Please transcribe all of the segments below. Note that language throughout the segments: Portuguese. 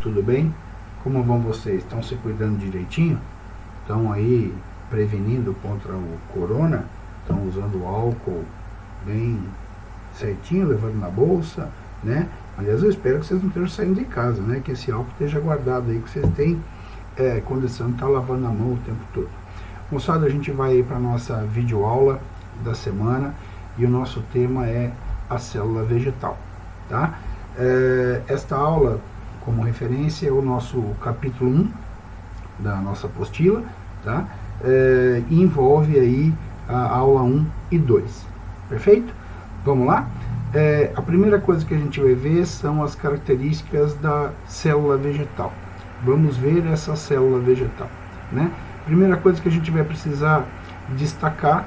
Tudo bem? Como vão vocês? Estão se cuidando direitinho? Estão aí prevenindo contra o corona? Estão usando o álcool bem certinho, levando na bolsa, né? Aliás, eu espero que vocês não estejam saindo de casa, né? Que esse álcool esteja guardado aí, que vocês têm condição de estar lavando a mão o tempo todo. Moçada, a gente vai aí para a nossa videoaula da semana e o nosso tema é a célula vegetal, tá? Esta aula, como referência, é o nosso capítulo 1 da nossa apostila, tá? E envolve aí a aula 1 e 2, perfeito? Vamos lá? A primeira coisa que a gente vai ver são as características da célula vegetal. Vamos ver essa célula vegetal, né? Primeira coisa que a gente vai precisar destacar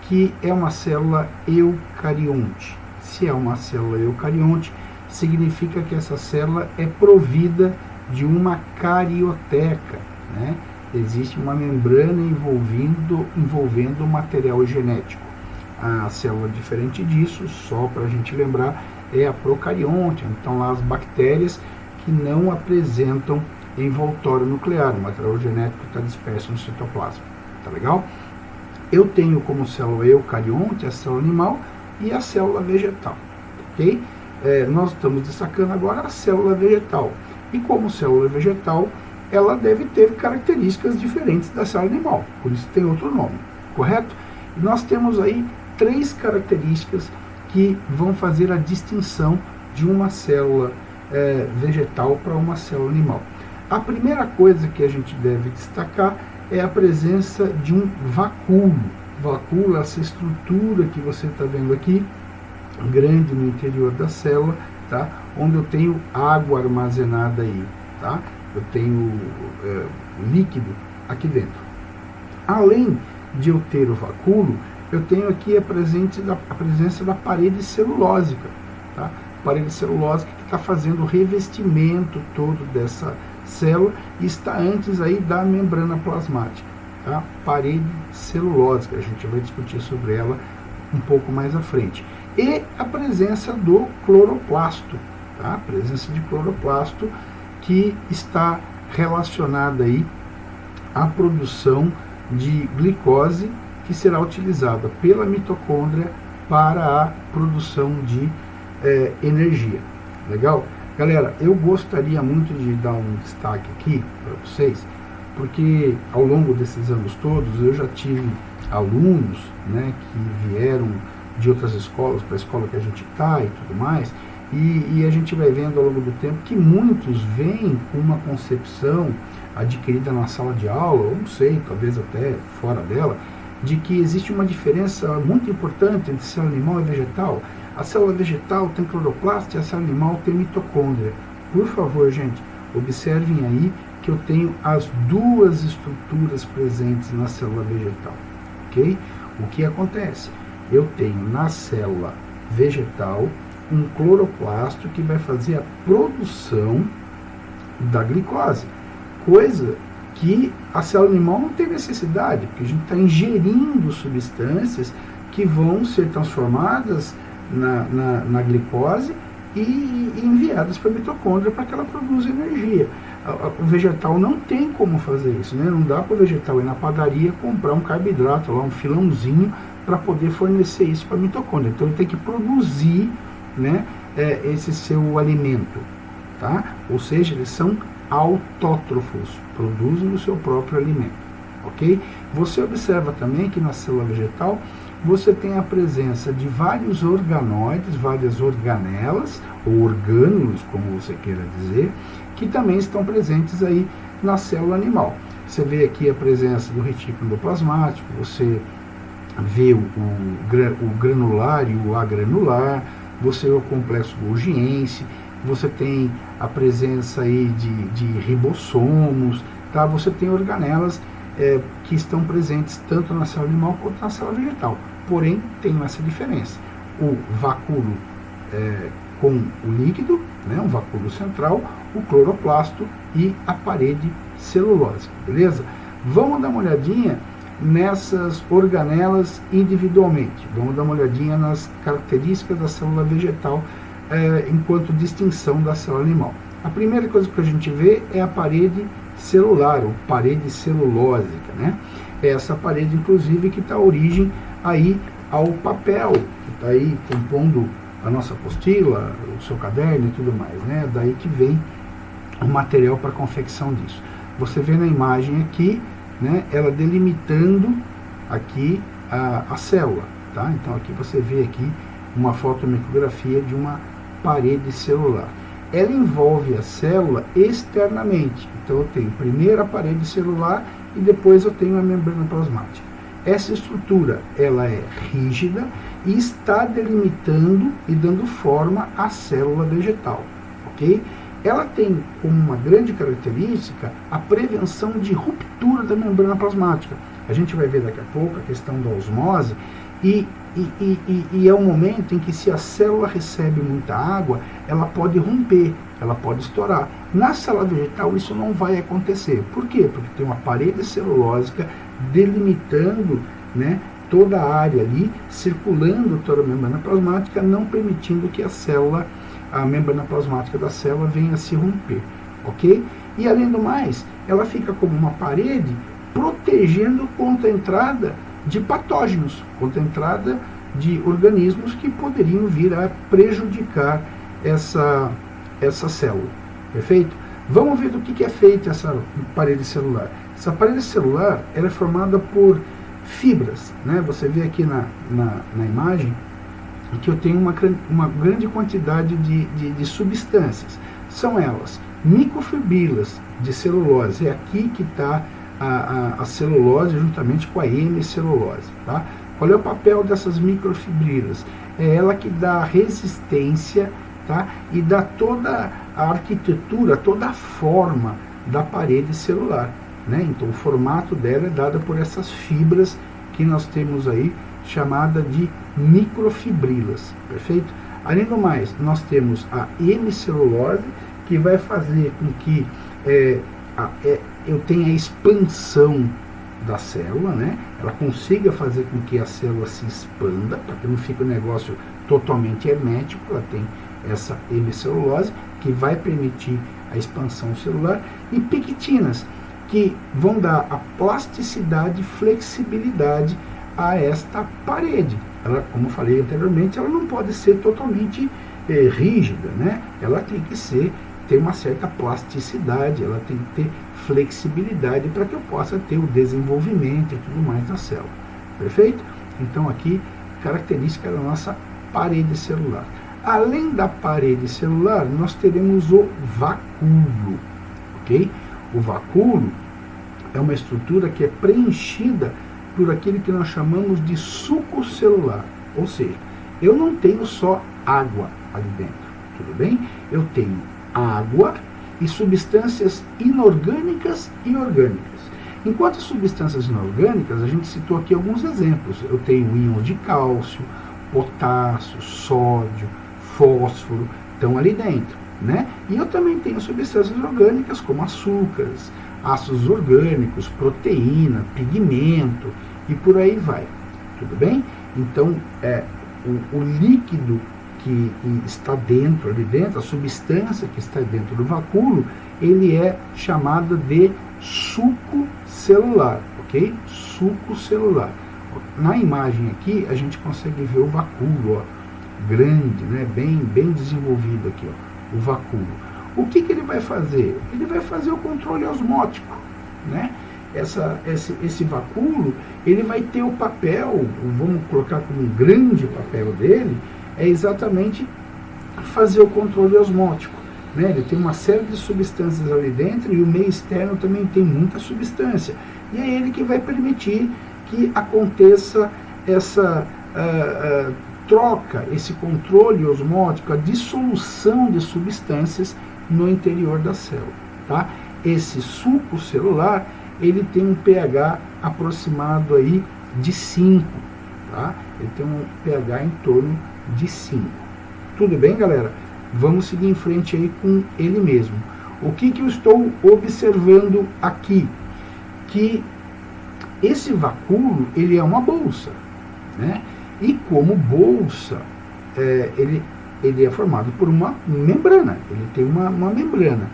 que é uma célula eucarionte. Se é uma célula eucarionte, significa que essa célula é provida de uma carioteca, né? Existe uma membrana envolvendo o material genético. A célula diferente disso, só para a gente lembrar, é a procarionte. Então lá as bactérias que não apresentam envoltório nuclear, o material genético está disperso no citoplasma, tá legal? Eu tenho como célula eucarionte a célula animal e a célula vegetal, ok? Nós estamos destacando agora a célula vegetal. E como célula vegetal, ela deve ter características diferentes da célula animal, por isso tem outro nome, correto? E nós temos aí 3 características que vão fazer a distinção de uma célula vegetal para uma célula animal. A primeira coisa que a gente deve destacar é a presença de um vacúolo. Vacúolo, essa estrutura que você está vendo aqui, grande no interior da célula, tá? Onde eu tenho água armazenada aí, tá? Eu tenho líquido aqui dentro. Além de eu ter o vacúolo, eu tenho aqui a presença da parede celulósica, tá? Parede celulósica que está fazendo o revestimento todo dessa célula e está antes aí da membrana plasmática, tá? Parede celulósica, a gente vai discutir sobre ela um pouco mais à frente. E a presença do cloroplasto, tá? A presença de cloroplasto que está relacionada aí à produção de glicose que será utilizada pela mitocôndria para a produção de energia. Legal? Galera, eu gostaria muito de dar um destaque aqui para vocês, porque ao longo desses anos todos eu já tive alunos, né, que vieram de outras escolas para a escola que a gente está e tudo mais, e a gente vai vendo ao longo do tempo que muitos vêm com uma concepção adquirida na sala de aula, ou não sei, talvez até fora dela, de que existe uma diferença muito importante entre célula animal e vegetal. A célula vegetal tem cloroplasto e a célula animal tem mitocôndria. Por favor, gente, observem aí que eu tenho as duas estruturas presentes na célula vegetal, ok? O que acontece? Eu tenho na célula vegetal um cloroplasto que vai fazer a produção da glicose, coisa que a célula animal não tem necessidade, porque a gente está ingerindo substâncias que vão ser transformadas na glicose e enviadas para a mitocôndria para que ela produza energia. O vegetal não tem como fazer isso, né? Não dá para o vegetal ir na padaria comprar um carboidrato, lá, um filãozinho, para poder fornecer isso para a mitocôndria. Então ele tem que produzir, né, esse seu alimento, tá? Ou seja, eles são autótrofos, produzem o seu próprio alimento, ok? Você observa também que na célula vegetal você tem a presença de vários organoides, várias organelas, ou orgânulos, como você queira dizer, que também estão presentes aí na célula animal. Você vê aqui a presença do retículo endoplasmático, você vê o granular e o agranular, você vê o complexo golgiense, você tem a presença aí de ribossomos, tá? Você tem organelas que estão presentes tanto na célula animal quanto na célula vegetal. Porém, tem essa diferença. O vacúolo com o líquido, né, um vacúolo central, o cloroplasto e a parede celulósica, beleza? Vamos dar uma olhadinha nessas organelas individualmente. Vamos dar uma olhadinha nas características da célula vegetal enquanto distinção da célula animal. A primeira coisa que a gente vê é a parede celular, ou parede celulósica, né? É essa parede, inclusive, que dá origem aí ao papel, que está aí compondo a nossa apostila, o seu caderno e tudo mais, né? Daí que vem o material para confecção disso. Você vê na imagem aqui, né, ela delimitando aqui a célula, tá? Então aqui você vê aqui uma fotomicrografia de uma parede celular. Ela envolve a célula externamente. Então eu tenho primeiro a parede celular e depois eu tenho a membrana plasmática. Essa estrutura, ela é rígida e está delimitando e dando forma à célula vegetal, ok? Ela tem como uma grande característica a prevenção de ruptura da membrana plasmática. A gente vai ver daqui a pouco a questão da osmose e é um momento em que, se a célula recebe muita água, ela pode romper, ela pode estourar. Na célula vegetal isso não vai acontecer. Por quê? Porque tem uma parede celulósica delimitando, né, toda a área ali, circulando toda a membrana plasmática, não permitindo que a membrana plasmática da célula venha a se romper, ok? E além do mais, ela fica como uma parede protegendo contra a entrada de patógenos, contra a entrada de organismos que poderiam vir a prejudicar essa célula, perfeito? Vamos ver do que é feita essa parede celular. Essa parede celular, ela é formada por fibras, né? Você vê aqui na imagem que eu tenho uma grande quantidade de substâncias. São elas microfibrilas de celulose. É aqui que está a celulose juntamente com a hemicelulose, tá? Qual é o papel dessas microfibrilas? É ela que dá resistência, tá? E dá toda a arquitetura, toda a forma da parede celular, né? Então o formato dela é dado por essas fibras que nós temos aí, chamada de microfibrilas, perfeito? Além do mais, nós temos a hemicelulose, que vai fazer com que eu tenha a expansão da célula, né? Ela consiga fazer com que a célula se expanda, para que não fique um negócio totalmente hermético. Ela tem essa hemicelulose, que vai permitir a expansão celular, e pectinas, que vão dar a plasticidade e flexibilidade a esta parede. Ela, como eu falei anteriormente, ela não pode ser totalmente rígida, né? Ela tem que ter uma certa plasticidade, ela tem que ter flexibilidade para que eu possa ter o desenvolvimento e tudo mais da célula, perfeito? Então aqui, característica da nossa parede celular. Além da parede celular, nós teremos o vacúolo, ok? O vacúolo é uma estrutura que é preenchida por aquilo que nós chamamos de suco celular, ou seja, eu não tenho só água ali dentro, tudo bem? Eu tenho água e substâncias inorgânicas e orgânicas. Enquanto substâncias inorgânicas, a gente citou aqui alguns exemplos. Eu tenho íons de cálcio, potássio, sódio, fósforo, estão ali dentro, né? E eu também tenho substâncias orgânicas como açúcares, ácidos orgânicos, proteína, pigmento e por aí vai, tudo bem? Então, o líquido que está dentro, ali dentro, a substância que está dentro do vacúolo, ele é chamado de suco celular, ok? Suco celular. Na imagem aqui, a gente consegue ver o vacúolo, ó, grande, né? bem desenvolvido aqui, ó, o vacúolo. O que ele vai fazer? Ele vai fazer o controle osmótico, né? Esse vacúolo, ele vai ter o papel, vamos colocar como um grande papel dele, é exatamente fazer o controle osmótico, né? Ele tem uma série de substâncias ali dentro e o meio externo também tem muita substância. E é ele que vai permitir que aconteça essa troca, esse controle osmótico, a dissolução de substâncias no interior da célula, tá? Esse suco celular, ele tem um pH aproximado aí de 5, tá? Ele tem um pH em torno de 5. Tudo bem, galera? Vamos seguir em frente aí com ele mesmo. O que eu estou observando aqui? Que esse vacúolo, ele é uma bolsa, né? E como bolsa, ele ele é formado por uma membrana, ele tem uma membrana.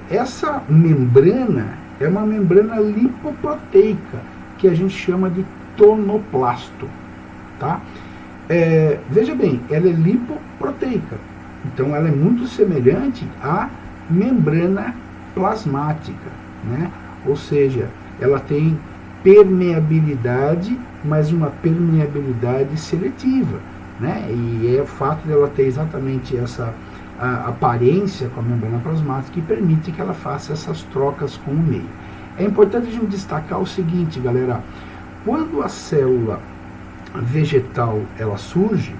Essa membrana é uma membrana lipoproteica, que a gente chama de tonoplasto, tá? Veja bem, ela é lipoproteica, então ela é muito semelhante à membrana plasmática, né? Ou seja, ela tem permeabilidade, mas uma permeabilidade seletiva, né? E é o fato dela ter exatamente essa aparência com a membrana plasmática que permite que ela faça essas trocas com o meio. É importante a gente destacar o seguinte, galera: quando a célula vegetal ela surge,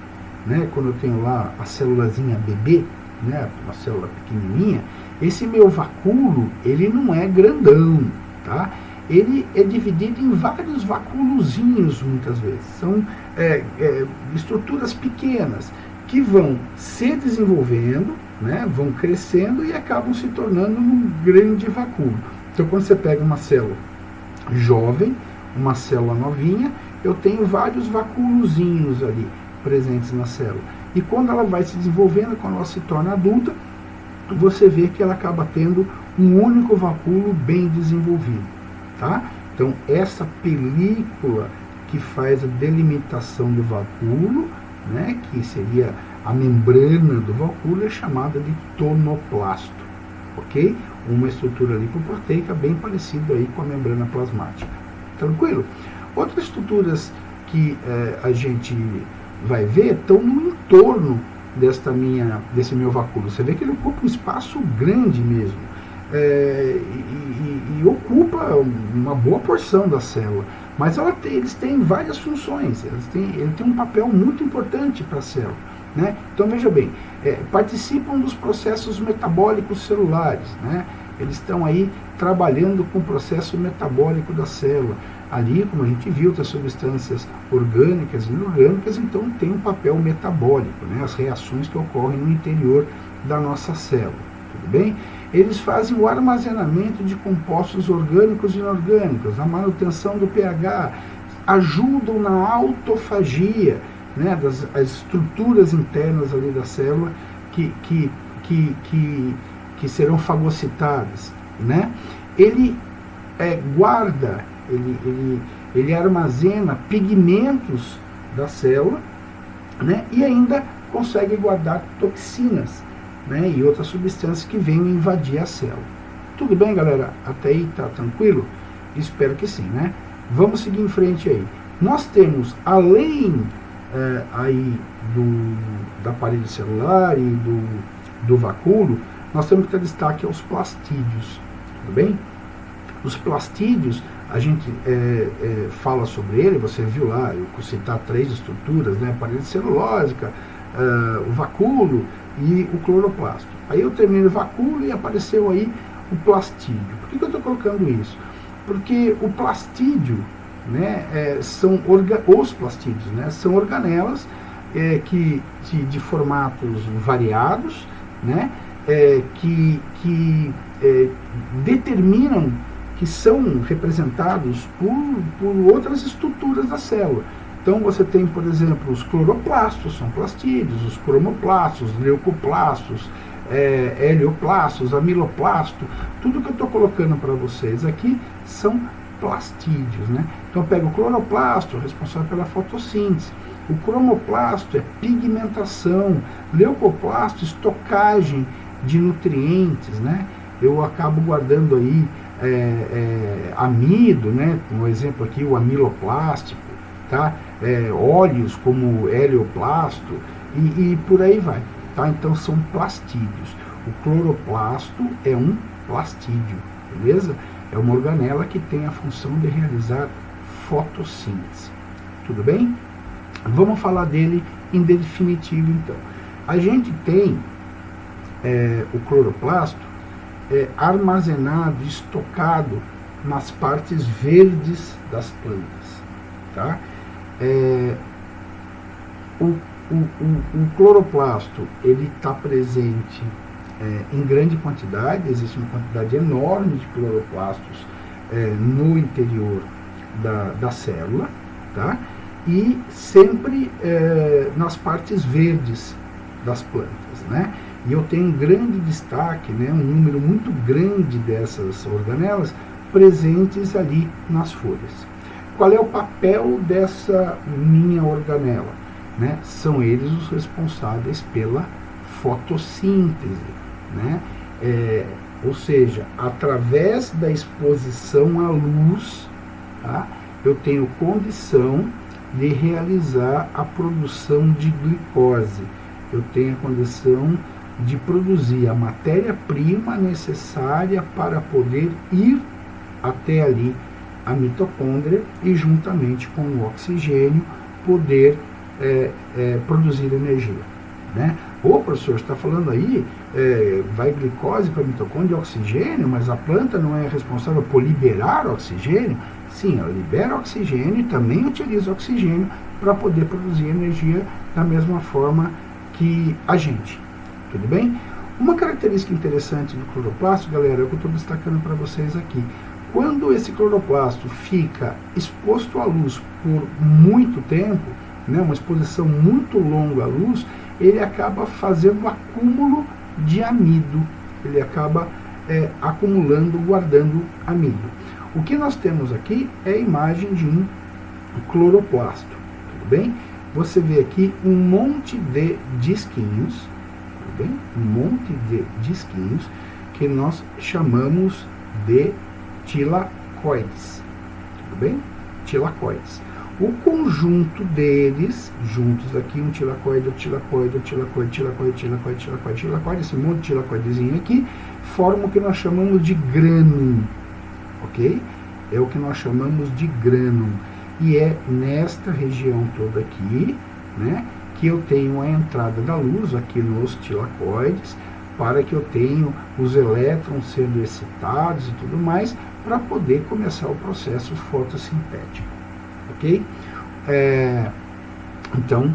né, quando eu tenho lá a célulazinha bebê, né, uma célula pequenininha, esse meu vacúolo, ele não é grandão, tá? Ele é dividido em vários vacúolozinhos, muitas vezes. São estruturas pequenas que vão se desenvolvendo, né, vão crescendo e acabam se tornando um grande vacúolo. Então, quando você pega uma célula jovem, uma célula novinha, eu tenho vários vacúolozinhos ali presentes na célula. E quando ela vai se desenvolvendo, quando ela se torna adulta, você vê que ela acaba tendo um único vacúolo bem desenvolvido, tá? Então, essa película que faz a delimitação do vacúolo, né, que seria a membrana do vacúolo, é chamada de tonoplasto, ok? Uma estrutura lipoproteica bem parecida aí com a membrana plasmática. Tranquilo? Outras estruturas que a gente vai ver estão no entorno desse meu vacúolo. Você vê que ele ocupa um espaço grande mesmo, e ocupa uma boa porção da célula, mas eles têm várias funções, ele tem um papel muito importante para a célula, né? Então veja bem, participam dos processos metabólicos celulares, né? Eles estão aí trabalhando com o processo metabólico da célula. Ali, como a gente viu, tem substâncias orgânicas e inorgânicas, então tem um papel metabólico, né? As reações que ocorrem no interior da nossa célula, tudo bem? Eles fazem o armazenamento de compostos orgânicos e inorgânicos, a manutenção do pH, ajudam na autofagia, né, das estruturas internas ali da célula que serão fagocitadas, né? Ele guarda, ele armazena pigmentos da célula, né? E ainda consegue guardar toxinas, né, e outras substâncias que venham invadir a célula. Tudo bem, galera? Até aí tá tranquilo? Espero que sim, né? Vamos seguir em frente aí. Nós temos, além aí da parede celular e do vacúolo, nós temos que ter destaque aos plastídeos, tudo bem? Os plastídeos, a gente fala sobre ele, você viu lá, eu vou citar 3 estruturas, né? A parede celulósica, o vacúolo e o cloroplasto. Aí eu termino o vacúolo e apareceu aí o plastídio. Por que eu estou colocando isso? Porque o plastídio, né, os plastídeos, né, são organelas de formatos variados, né, que determinam que são representados por outras estruturas da célula. Então você tem, por exemplo, os cloroplastos, são plastídeos, os cromoplastos, leucoplastos, helioplastos, amiloplasto, tudo que eu estou colocando para vocês aqui são plastídeos, né? Então eu pego o cloroplasto, responsável pela fotossíntese, o cromoplasto é pigmentação, leucoplasto, estocagem de nutrientes, né? Eu acabo guardando aí amido, né? Um exemplo aqui, o amiloplástico, tá? Óleos como helioplasto e por aí vai, tá? Então são plastídeos. O cloroplasto é um plastídeo, beleza? É uma organela que tem a função de realizar fotossíntese, tudo bem? Vamos falar dele em definitivo então. A gente tem o cloroplasto armazenado, estocado nas partes verdes das plantas, tá? O cloroplasto, ele está presente em grande quantidade, existe uma quantidade enorme de cloroplastos no interior da célula, tá? E sempre nas partes verdes das plantas, né? E eu tenho um grande destaque, né, um número muito grande dessas organelas presentes ali nas folhas. Qual é o papel dessa minha organela? Né? São eles os responsáveis pela fotossíntese, né? Ou seja, através da exposição à luz, tá, eu tenho condição de realizar a produção de glicose, eu tenho a condição de produzir a matéria-prima necessária para poder ir até ali a mitocôndria e, juntamente com o oxigênio, poder produzir energia, né? Ô, professor, você está falando aí, vai glicose para a mitocôndria e oxigênio, mas a planta não é responsável por liberar oxigênio? Sim, ela libera oxigênio e também utiliza oxigênio para poder produzir energia da mesma forma que a gente. Tudo bem? Uma característica interessante do cloroplasto, galera, é o que eu estou destacando para vocês aqui. Quando esse cloroplasto fica exposto à luz por muito tempo, né, uma exposição muito longa à luz, ele acaba fazendo acúmulo de amido, ele acaba acumulando, guardando amido. O que nós temos aqui é a imagem de um cloroplasto, tudo bem? Você vê aqui um monte de disquinhos, tudo bem? Um monte de disquinhos que nós chamamos de tilacoides, tudo bem? Tilacoides. O conjunto deles, juntos aqui, um tilacoide, tilacoide, tilacoide, tilacoide, tilacoide, tilacoide, tilacoide, esse monte de tilacoidezinho aqui, forma o que nós chamamos de grânum, ok? É o que nós chamamos de grânum. E é nesta região toda aqui, né, que eu tenho a entrada da luz, aqui nos tilacoides, para que eu tenha os elétrons sendo excitados e tudo mais, para poder começar o processo fotossintético. Ok? Então,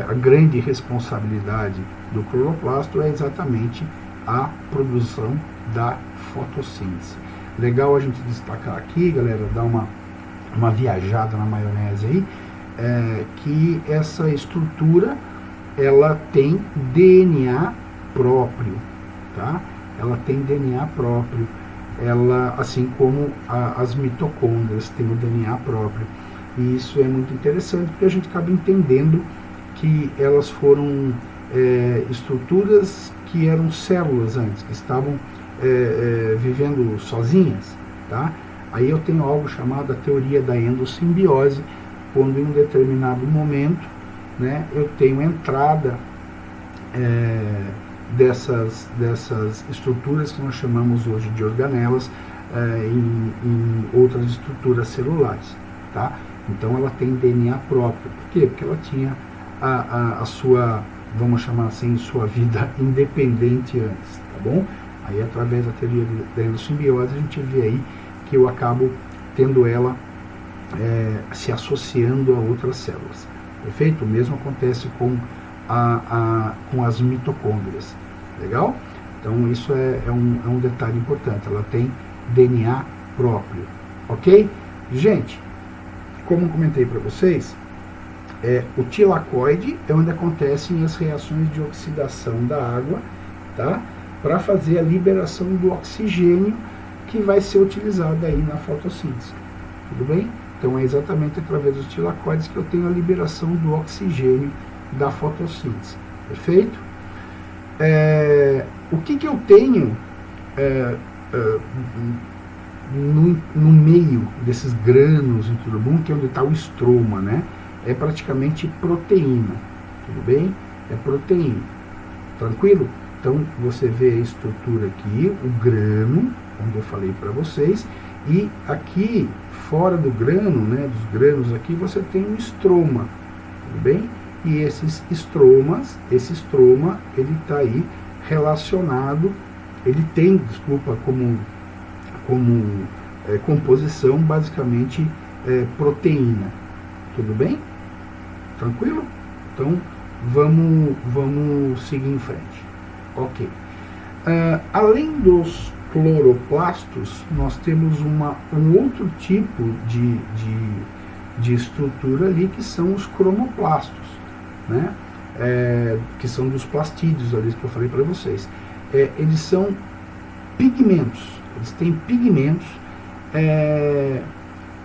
a grande responsabilidade do cloroplasto é exatamente a produção da fotossíntese. Legal a gente destacar aqui, galera, dar uma viajada na maionese aí, que essa estrutura, ela tem DNA próprio, tá? Ela tem DNA próprio, ela, assim como as mitocôndrias têm o DNA próprio. E isso é muito interessante, porque a gente acaba entendendo que elas foram estruturas que eram células antes, que estavam vivendo sozinhas, tá? Aí eu tenho algo chamado a teoria da endossimbiose, quando em um determinado momento, né, eu tenho entrada dessas estruturas que nós chamamos hoje de organelas em outras estruturas celulares, tá? Então ela tem DNA próprio. Por quê? Porque ela tinha a sua, vamos chamar assim, sua vida independente antes, tá bom? Aí através da teoria da endossimbiose a gente vê aí que eu acabo tendo ela se associando a outras células. Perfeito? O mesmo acontece com as mitocôndrias. Legal? Então isso é um detalhe importante. Ela tem DNA próprio. Ok? Gente, como comentei para vocês, o tilacoide é onde acontecem as reações de oxidação da água, tá? Para fazer a liberação do oxigênio que vai ser utilizado aí na fotossíntese. Tudo bem? Então é exatamente através dos tilacoides que eu tenho a liberação do oxigênio da fotossíntese. Perfeito? O que eu tenho no meio desses grânulos e tudo bom, que é onde está o estroma, né? É praticamente proteína, tudo bem? É proteína, tranquilo? Então você vê a estrutura aqui, o grano, onde eu falei para vocês, e aqui fora do grano, né, dos granos aqui, você tem um estroma, tudo bem? E esse estroma, ele está aí relacionado, ele tem, desculpa, como composição basicamente proteína, tudo bem? Tranquilo? Então vamos seguir em frente. Ok. Além dos cloroplastos, nós temos um outro tipo de estrutura ali, que são os cromoplastos, né? que são dos plastídeos ali que eu falei para vocês. Eles são pigmentos, eles têm pigmentos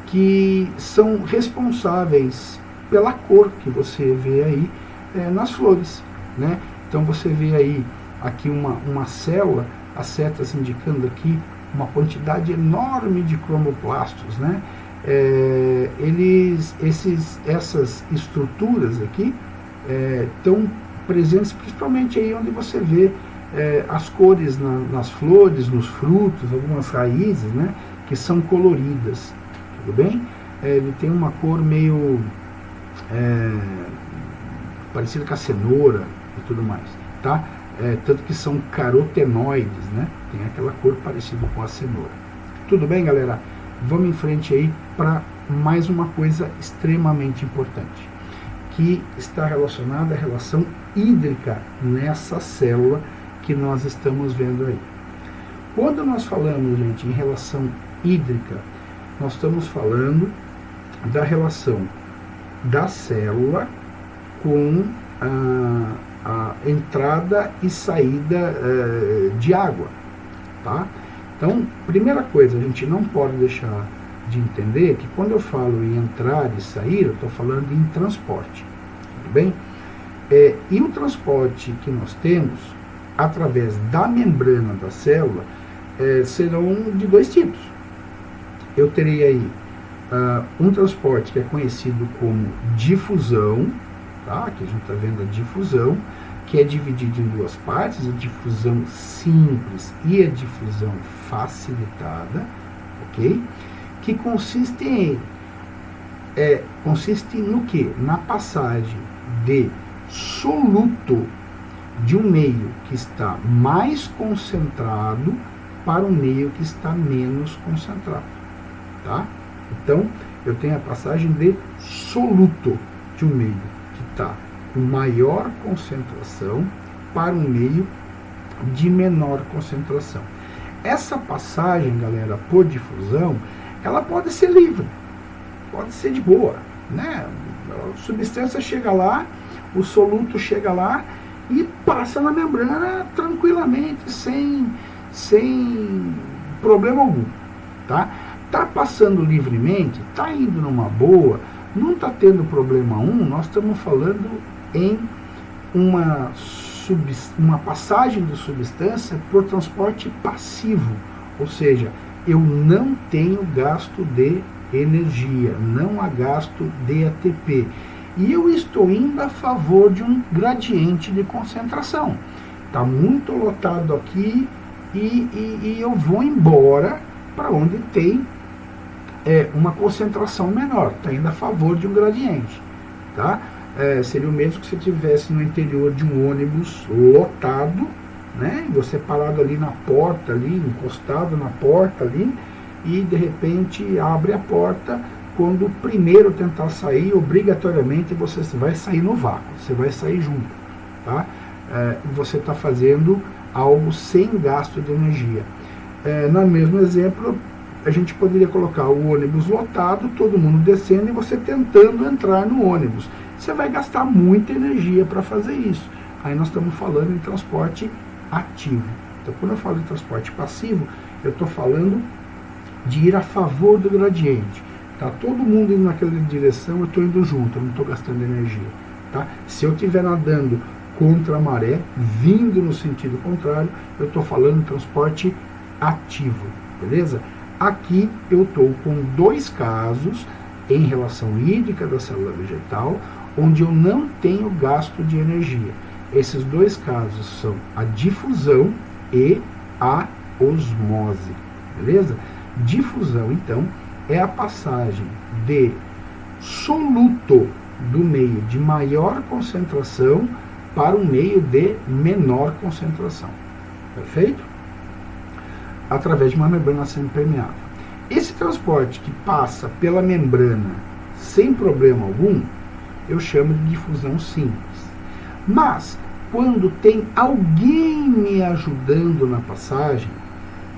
que são responsáveis pela cor que você vê aí nas flores, né? Então você vê aí aqui uma célula, as setas indicando aqui uma quantidade enorme de cromoplastos, né? Essas estruturas aqui estão presentes principalmente aí onde você vê as cores nas flores, nos frutos, algumas raízes, né? Que são coloridas, tudo bem? Ele tem uma cor meio parecida com a cenoura e tudo mais, tá? Tanto que são carotenoides, né? Tem aquela cor parecida com a cenoura. Tudo bem, galera? Vamos em frente aí para mais uma coisa extremamente importante, que está relacionada à relação hídrica nessa célula que nós estamos vendo aí. Quando nós falamos, gente, em relação hídrica, nós estamos falando da relação da célula com a entrada e saída de água, tá? Então, primeira coisa, a gente não pode deixar de entender que quando eu falo em entrar e sair, eu estou falando em transporte, tudo bem? E o transporte que nós temos, através da membrana da célula, serão de dois tipos. Eu terei aí um transporte que é conhecido como difusão, tá? Aqui a gente está vendo a difusão, que é dividido em duas partes, a difusão simples e a difusão facilitada, ok? Que consiste no quê? Na passagem de soluto de um meio que está mais concentrado para um meio que está menos concentrado, tá? Então, eu tenho a passagem de soluto de um meio que está com maior concentração para um meio de menor concentração. Essa passagem, galera, por difusão, ela pode ser livre, pode ser de boa, né? A substância chega lá, o soluto chega lá e passa na membrana tranquilamente, sem problema algum, tá? Tá passando livremente, tá indo numa boa, não está tendo problema algum. Nós estamos falando em uma passagem de substância por transporte passivo, ou seja, eu não tenho gasto de energia, não há gasto de ATP, e eu estou indo a favor de um gradiente de concentração. Está muito lotado aqui e eu vou embora para onde tem uma concentração menor, está indo a favor de um gradiente, tá? Seria o mesmo que se estivesse no interior de um ônibus lotado, né? Você parado ali na porta, ali, encostado na porta ali, e de repente abre a porta. Quando o primeiro tentar sair, obrigatoriamente você vai sair no vácuo, você vai sair junto, tá? Você está fazendo algo sem gasto de energia. No mesmo exemplo, a gente poderia colocar o ônibus lotado, todo mundo descendo e você tentando entrar no ônibus. Você vai gastar muita energia para fazer isso. Aí nós estamos falando em transporte ativo. Então, quando eu falo em transporte passivo, eu estou falando de ir a favor do gradiente. Tá todo mundo indo naquela direção, eu estou indo junto, eu não estou gastando energia. Tá? Se eu estiver nadando contra a maré, vindo no sentido contrário, eu estou falando em transporte ativo, beleza? Aqui eu estou com dois casos em relação hídrica da célula vegetal, onde eu não tenho gasto de energia. Esses dois casos são a difusão e a osmose, beleza? Difusão, então, é a passagem de soluto do meio de maior concentração para um meio de menor concentração, perfeito? Através de uma membrana semipermeável. Esse transporte que passa pela membrana sem problema algum, eu chamo de difusão simples. Mas, quando tem alguém me ajudando na passagem,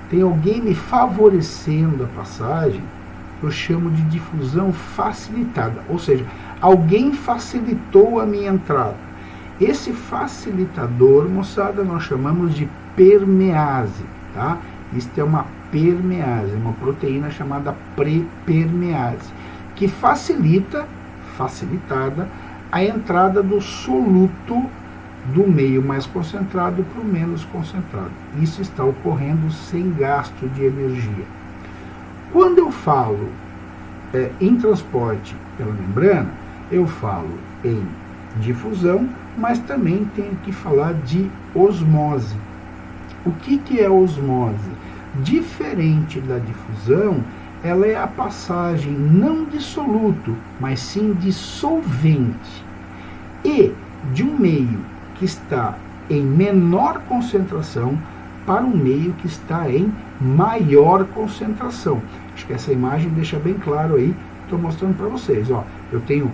tem alguém me favorecendo a passagem, eu chamo de difusão facilitada. Ou seja, alguém facilitou a minha entrada. Esse facilitador, moçada, nós chamamos de permease, tá? Isto é uma permease, uma proteína chamada prepermease, que facilitada, a entrada do soluto do meio mais concentrado para o menos concentrado. Isso está ocorrendo sem gasto de energia. Quando eu falo em transporte pela membrana, eu falo em difusão, mas também tenho que falar de osmose. O que é osmose? Diferente da difusão, ela é a passagem não de soluto, mas sim de solvente, e de um meio que está em menor concentração para um meio que está em maior concentração. Acho que essa imagem deixa bem claro aí, estou mostrando para vocês. Ó, eu tenho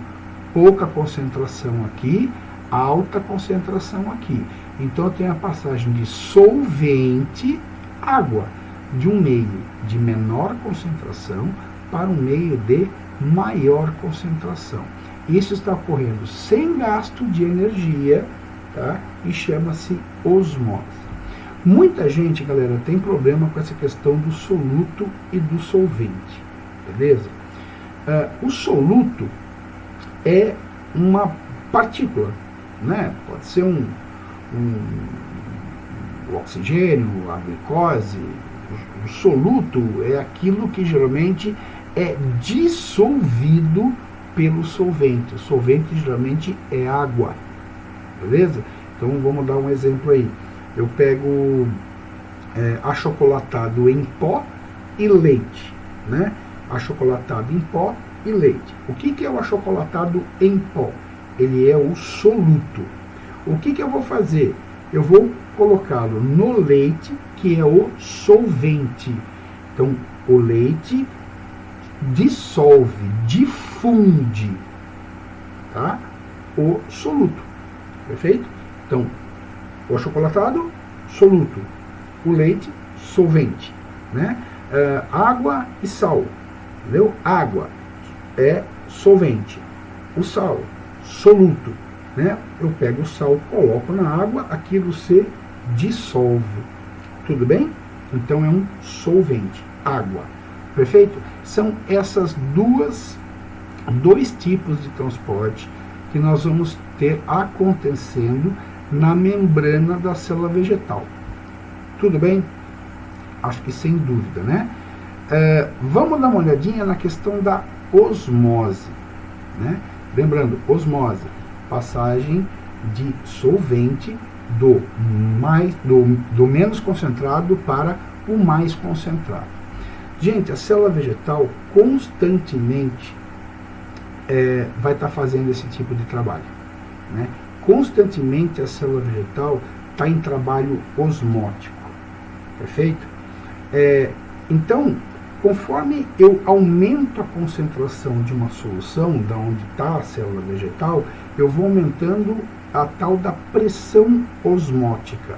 pouca concentração aqui, alta concentração aqui. Então eu tenho a passagem de solvente, água, de um meio de menor concentração para um meio de maior concentração. Isso está ocorrendo sem gasto de energia, tá? E chama-se osmose. Muita gente, galera, tem problema com essa questão do soluto e do solvente, beleza? O soluto é uma partícula, né? Pode ser o oxigênio, a glicose. O soluto é aquilo que geralmente é dissolvido pelo solvente. O solvente geralmente é água, beleza? Então vamos dar um exemplo aí. Eu pego achocolatado em pó e leite, né? Achocolatado em pó e leite. O que é o achocolatado em pó? Ele é o soluto. O que eu vou fazer? Eu vou colocá-lo no leite, que é o solvente. Então, o leite dissolve, difunde, tá? O soluto, perfeito? Então, o achocolatado, soluto. O leite, solvente, né? Água e sal, entendeu? Água é solvente. O sal, soluto, né? Eu pego o sal, coloco na água, aquilo se dissolve. Tudo bem? Então é um solvente, água. Perfeito? São essas dois tipos de transporte que nós vamos ter acontecendo na membrana da célula vegetal. Tudo bem? Acho que sem dúvida, né? Vamos dar uma olhadinha na questão da osmose, né? Lembrando, osmose, passagem de solvente do menos concentrado para o mais concentrado. Gente, a célula vegetal constantemente vai estar fazendo esse tipo de trabalho, né? Constantemente a célula vegetal está em trabalho osmótico, perfeito? Então, conforme eu aumento a concentração de uma solução, da onde está a célula vegetal, eu vou aumentando a tal da pressão osmótica,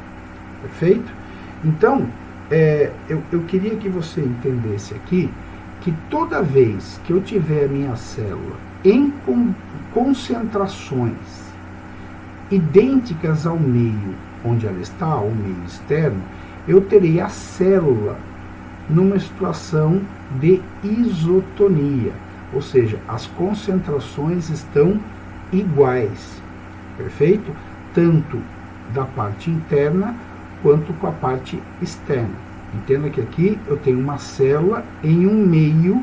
perfeito? Então, eu queria que você entendesse aqui que toda vez que eu tiver minha célula em concentrações idênticas ao meio onde ela está, ao meio externo, eu terei a célula numa situação de isotonia, ou seja, as concentrações estão iguais, perfeito? Tanto da parte interna quanto com a parte externa. Entenda que aqui eu tenho uma célula em um meio,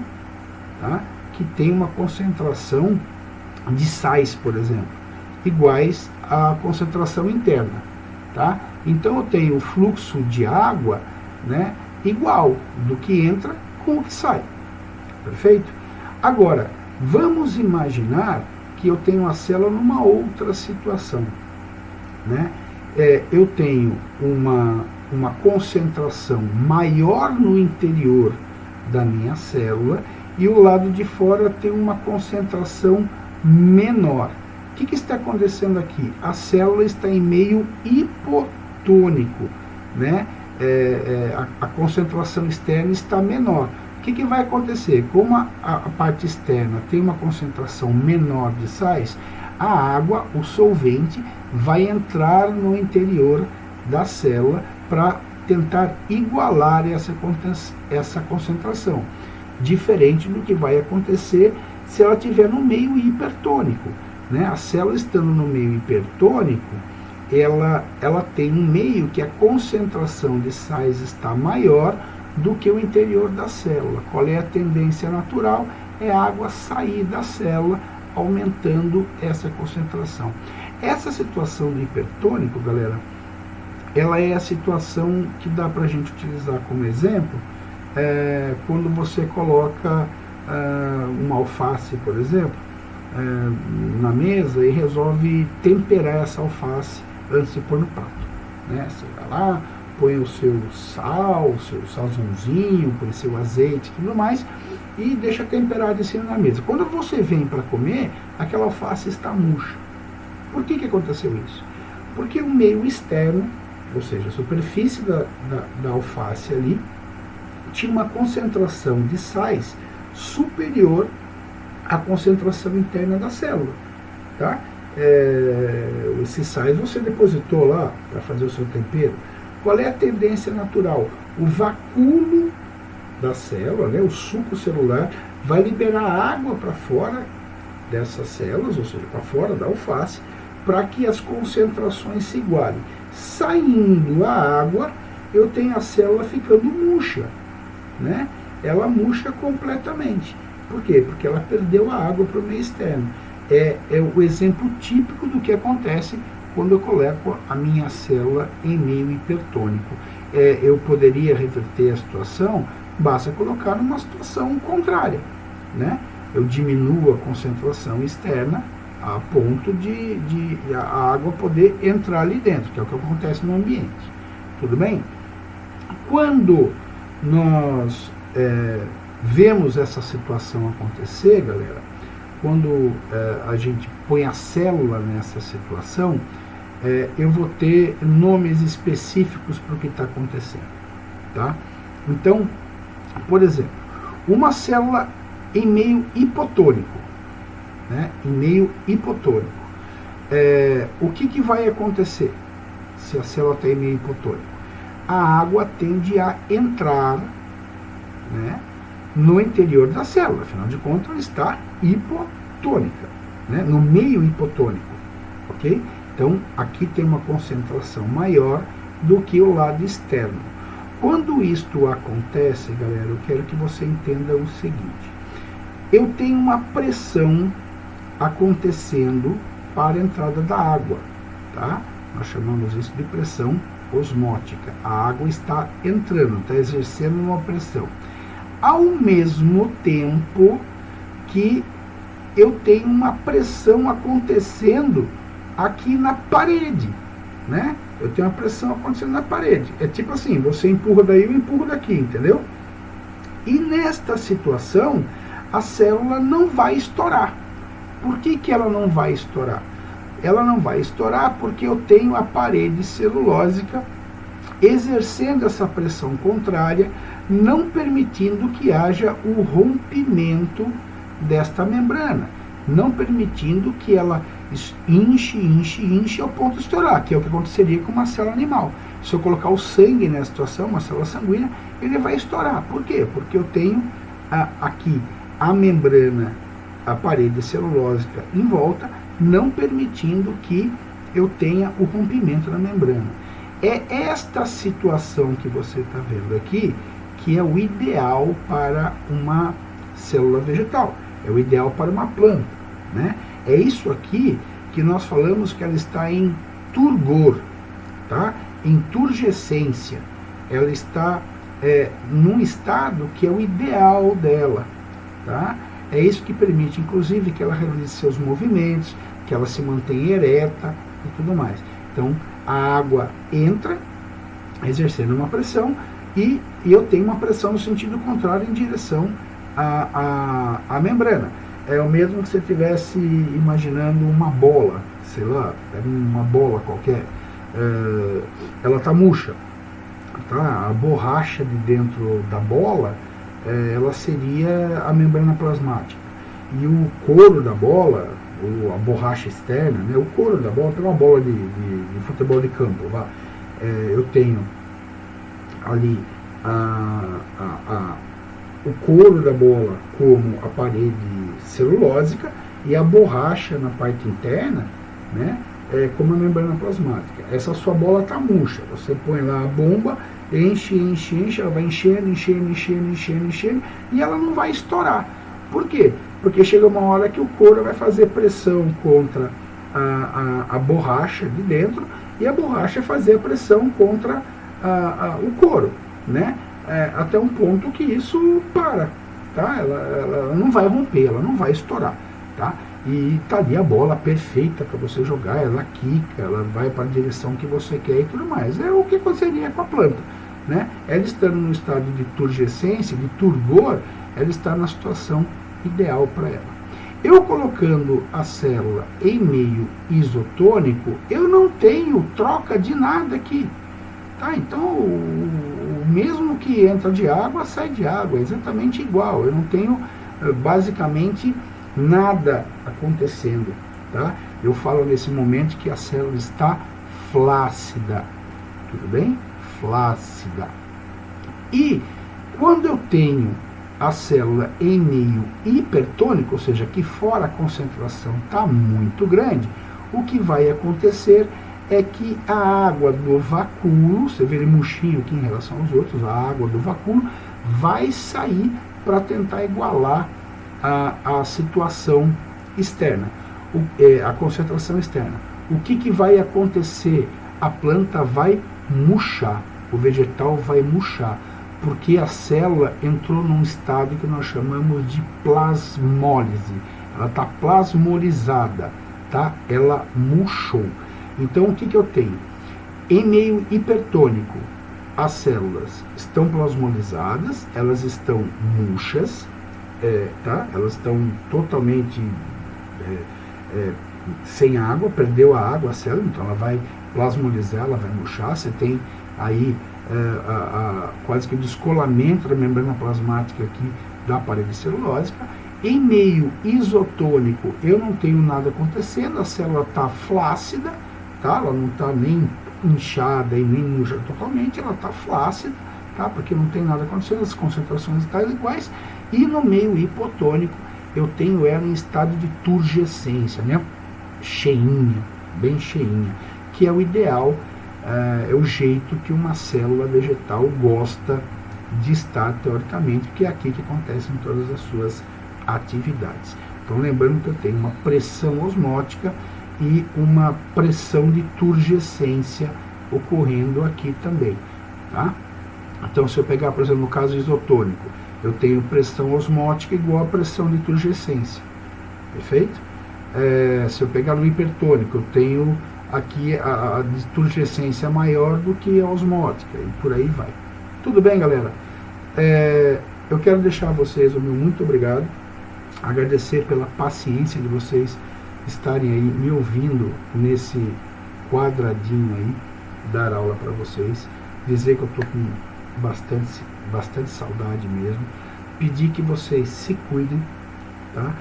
tá, que tem uma concentração de sais, por exemplo, iguais à concentração interna, tá? Então eu tenho o fluxo de água, né, igual do que entra com o que sai, perfeito? Agora, vamos imaginar que eu tenho a célula numa outra situação, né? Eu tenho uma concentração maior no interior da minha célula e o lado de fora tem uma concentração menor. O que está acontecendo aqui? A célula está em meio hipotônico, né? A concentração externa está menor. O que vai acontecer? Como a parte externa tem uma concentração menor de sais, a água, o solvente, vai entrar no interior da célula para tentar igualar essa concentração, diferente do que vai acontecer se ela estiver no meio hipertônico, né? A célula estando no meio hipertônico, ela tem um meio que a concentração de sais está maior do que o interior da célula. Qual é a tendência natural? É a água sair da célula, aumentando essa concentração. Essa situação do hipertônico, galera, ela é a situação que dá para a gente utilizar como exemplo quando você coloca uma alface, por exemplo, na mesa e resolve temperar essa alface antes de pôr no prato, né? Você vai lá, põe o seu sal, o seu salzãozinho, põe o seu azeite e tudo mais, e deixa temperado em cima da mesa. Quando você vem para comer, aquela alface está murcha. Por que aconteceu isso? Porque o meio externo, ou seja, a superfície da alface ali, tinha uma concentração de sais superior à concentração interna da célula, tá? Esses sais você depositou lá para fazer o seu tempero. Qual é a tendência natural? O vacúolo da célula, né, o suco celular, vai liberar água para fora dessas células, ou seja, para fora da alface, para que as concentrações se igualem. Saindo a água, eu tenho a célula ficando murcha, né? Ela murcha completamente. Por quê? Porque ela perdeu a água para o meio externo. É o exemplo típico do que acontece quando eu coloco a minha célula em meio hipertônico. Eu poderia reverter a situação, basta colocar numa situação contrária, né? Eu diminuo a concentração externa a ponto de a água poder entrar ali dentro, que é o que acontece no ambiente. Tudo bem? Quando nós vemos essa situação acontecer, galera, quando a gente põe a célula nessa situação, eu vou ter nomes específicos para o que está acontecendo, tá? Então, por exemplo, uma célula em meio hipotônico, né? Em meio hipotônico, o que vai acontecer se a célula está em meio hipotônico? A água tende a entrar, né, no interior da célula, afinal de contas ela está hipotônica, né, no meio hipotônico, ok? Então aqui tem uma concentração maior do que o lado externo. Quando isto acontece, galera, eu quero que você entenda o seguinte: eu tenho uma pressão acontecendo para a entrada da água, tá? Nós chamamos isso de pressão osmótica. A água está entrando, está exercendo uma pressão. Ao mesmo tempo que eu tenho uma pressão acontecendo aqui na parede, né? Eu tenho uma pressão acontecendo na parede. É tipo assim, você empurra daí, eu empurro daqui, entendeu? E nesta situação, a célula não vai estourar. Por que ela não vai estourar? Ela não vai estourar porque eu tenho a parede celulósica exercendo essa pressão contrária, não permitindo que haja o rompimento desta membrana, não permitindo que ela enche ao ponto de estourar, que é o que aconteceria com uma célula animal. Se eu colocar o sangue nessa situação, uma célula sanguínea, ele vai estourar. Por quê? Porque eu tenho aqui a membrana, a parede celulósica em volta, não permitindo que eu tenha o rompimento da membrana. É esta situação que você está vendo aqui que é o ideal para uma célula vegetal, é o ideal para uma planta, né? É isso aqui que nós falamos que ela está em turgor, tá? Em turgescência. Ela está num estado que é o ideal dela, tá? É isso que permite, inclusive, que ela realize seus movimentos, que ela se mantenha ereta e tudo mais. Então, a água entra, exercendo uma pressão, e eu tenho uma pressão no sentido contrário em direção à membrana. É o mesmo que você estivesse imaginando uma bola, sei lá, uma bola qualquer, ela está murcha, tá? A borracha de dentro da bola, ela seria a membrana plasmática, e o couro da bola, a borracha externa, né, o couro da bola, tem uma bola de futebol de campo, eu tenho ali o couro da bola como a parede celulósica e a borracha na parte interna, né, como a membrana plasmática. Essa sua bola está murcha, você põe lá a bomba, enche, ela vai enchendo, e ela não vai estourar. Por quê? Porque chega uma hora que o couro vai fazer pressão contra a borracha de dentro, e a borracha fazer a pressão contra o couro, né? Até um ponto que isso para, tá? Ela não vai romper, ela não vai estourar, tá? E tá ali a bola perfeita para você jogar, ela quica, ela vai para a direção que você quer e tudo mais. É o que aconteceria com a planta, né? Ela estando no estado de turgescência, de turgor, ela está na situação ideal para ela. Eu colocando a célula em meio isotônico, eu não tenho troca de nada aqui. Tá? Então, o mesmo que entra de água, sai de água, é exatamente igual. Eu não tenho, basicamente, nada acontecendo. Tá? Eu falo nesse momento que a célula está flácida. Tudo bem? Flácida. E, quando eu tenho a célula em meio hipertônico, ou seja, aqui fora a concentração está muito grande, o que vai acontecer é que a água do vacúolo, você vê ele murchinho aqui em relação aos outros, a água do vacúolo vai sair para tentar igualar a situação externa, a concentração externa. O que vai acontecer? A planta vai murchar, o vegetal vai murchar, porque a célula entrou num estado que nós chamamos de plasmólise. Ela está plasmolizada, tá? Ela murchou. Então, o que eu tenho? Em meio hipertônico, as células estão plasmolizadas, elas estão murchas, tá? Elas estão totalmente sem água, perdeu a água a célula, então ela vai plasmolizar, ela vai murchar. Você tem aí quase que o descolamento da membrana plasmática aqui da parede celulósica. Em meio isotônico, eu não tenho nada acontecendo, a célula está flácida, tá? Ela não está nem inchada e nem murcha totalmente, ela está flácida, tá? Porque não tem nada acontecendo, as concentrações estão iguais. E no meio hipotônico, eu tenho ela em estado de turgescência, né? Cheinha, bem cheinha, que é o ideal. É o jeito que uma célula vegetal gosta de estar teoricamente, porque é aqui que acontecem todas as suas atividades. Então, lembrando que eu tenho uma pressão osmótica e uma pressão de turgescência ocorrendo aqui também, tá? Então, se eu pegar, por exemplo, no caso isotônico, eu tenho pressão osmótica igual a pressão de turgescência, perfeito? Se eu pegar no hipertônico, eu tenho aqui a turgescência maior do que a osmótica, e por aí vai. Tudo bem, galera? Eu quero deixar a vocês o meu muito obrigado, agradecer pela paciência de vocês estarem aí me ouvindo nesse quadradinho aí, dar aula para vocês, dizer que eu estou com bastante saudade mesmo, pedir que vocês se cuidem, tá?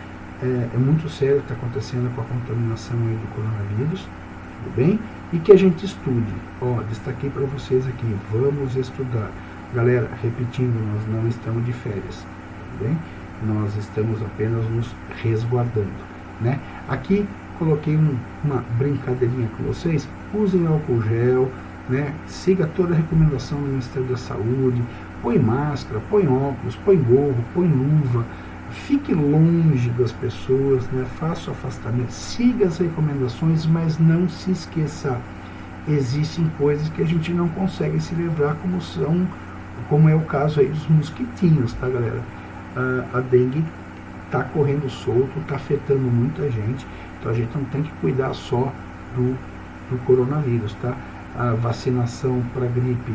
É muito sério o que está acontecendo com a contaminação aí do coronavírus, tudo bem? E que a gente estude. Destaquei para vocês aqui, vamos estudar. Galera, repetindo, nós não estamos de férias, tudo bem? Nós estamos apenas nos resguardando, né? Aqui coloquei uma brincadeirinha com vocês, usem álcool gel, né? Siga toda a recomendação do Ministério da Saúde, põe máscara, põe óculos, põe gorro, põe luva, fique longe das pessoas, né? Faça o afastamento, siga as recomendações, mas não se esqueça, existem coisas que a gente não consegue se livrar, como é o caso aí dos mosquitinhos, tá, galera? A dengue está correndo solto, está afetando muita gente, então a gente não tem que cuidar só do coronavírus, tá? A vacinação para gripe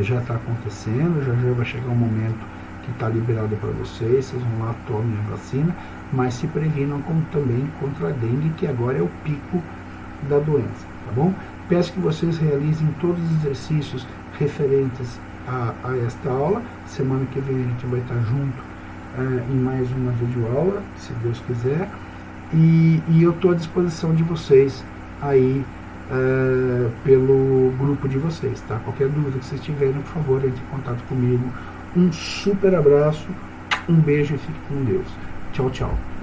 já está acontecendo, já vai chegar um momento que está liberado para vocês vão lá, tomem a vacina, mas se previnam também contra a dengue, que agora é o pico da doença, tá bom? Peço que vocês realizem todos os exercícios referentes a esta aula. Semana que vem a gente vai estar junto em mais uma videoaula, se Deus quiser. e eu estou à disposição de vocês aí pelo grupo de vocês, tá? Qualquer dúvida que vocês tiverem, por favor, entre em contato comigo. Um super abraço, um beijo e fique com Deus. Tchau, tchau.